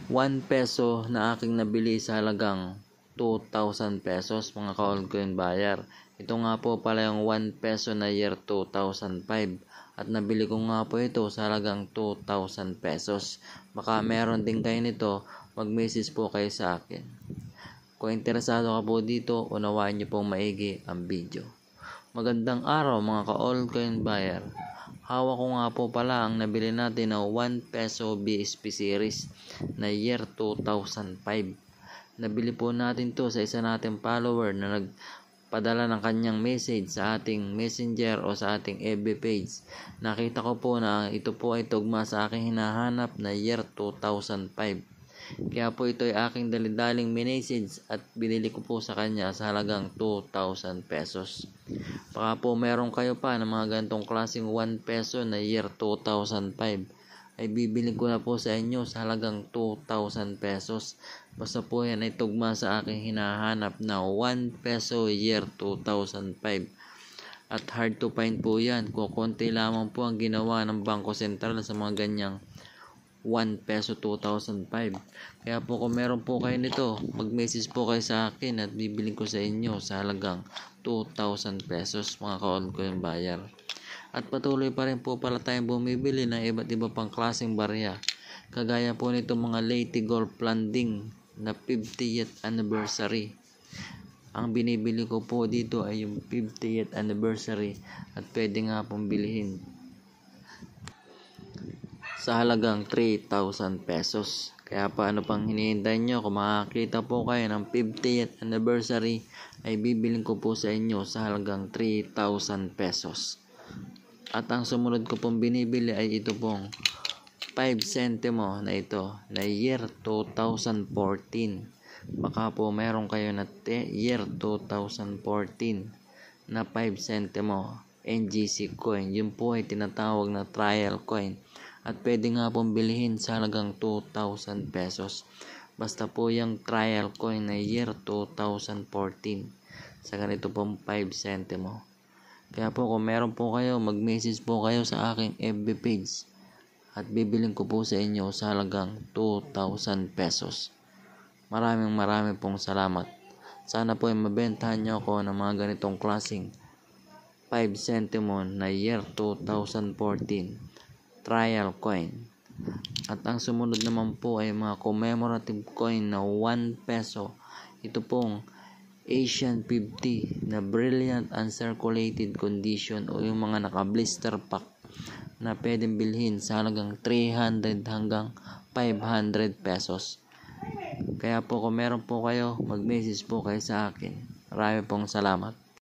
1 peso na aking nabili sa halagang 2,000 pesos mga ka-altcoin buyer. Ito nga po pala yung 1 peso na year 2005 at nabili ko nga po ito sa halagang 2,000 pesos. Baka meron din kayo nito, mag-message po kayo sa akin. Kung interesado ka po dito, unawain niyo pong maigi ang video. Magandang araw mga ka-altcoin buyer. Hawak ko nga po pala ang nabili natin na 1 peso BSP series na year 2005. Nabili po natin to sa isa nating follower na nagpadala ng kanyang message sa ating messenger o sa ating FB page. Nakita ko po na ito po ay tugma sa aking hinahanap na year 2005. Kaya po ito ay aking dalidaling message at binili ko po sa kanya sa halagang 2,000 pesos. Baka po meron kayo pa ng mga ganitong klaseng 1 peso na year 2005 ay bibili ko na po sa inyo sa halagang 2,000 pesos. Basta po yan ay tugma sa aking hinahanap na 1 peso year 2005. At hard to find po yan. Kukunti lamang po ang ginawa ng Bangko Sentral sa mga ganyang 1 peso 2005. Kaya po kung meron po kayo nito, mag-message po kayo sa akin at bibiling ko sa inyo sa halagang 2,000 pesos mga ka-altcoin buyer. At patuloy pa rin po pala tayong bumibili ng iba't iba pang klaseng barya. Kagaya po nito mga Leyte Gold Landing na 50th anniversary. Ang binibili ko po dito ay yung 50th anniversary at pwede nga pong bilihin sa halagang 3,000 pesos. Kaya paano pang hinihintay nyo? Kung makakita po kayo ng 50th anniversary ay bibiling ko po sa inyo sa halagang 3,000 pesos. At ang sumunod ko pong binibili ay ito pong 5 centimo na ito na year 2014. Baka po meron kayo na year 2014 na 5 centimo NGC coin. Yun po ay tinatawag na trial coin. At pwede nga pong bilihin sa halagang 2,000 pesos. Basta po yung trial coin na year 2014 sa ganito pong 5 centimo. Kaya po kung meron po kayo, mag-message po kayo sa aking FB page at bibiling ko po sa inyo sa halagang 2,000 pesos. Maraming pong salamat. Sana po ay mabentahan nyo ako ng mga ganitong klaseng 5 centimo na year 2014 trial coin. At ang sumunod naman po ay mga commemorative coin na 1 peso. Ito pong Asian 50 na brilliant uncirculated condition o yung mga naka-blister pack na pwedeng bilhin sa halagang 300 hanggang 500 pesos. Kaya po kung meron po kayo, mag-message po kayo sa akin. Maraming pong salamat.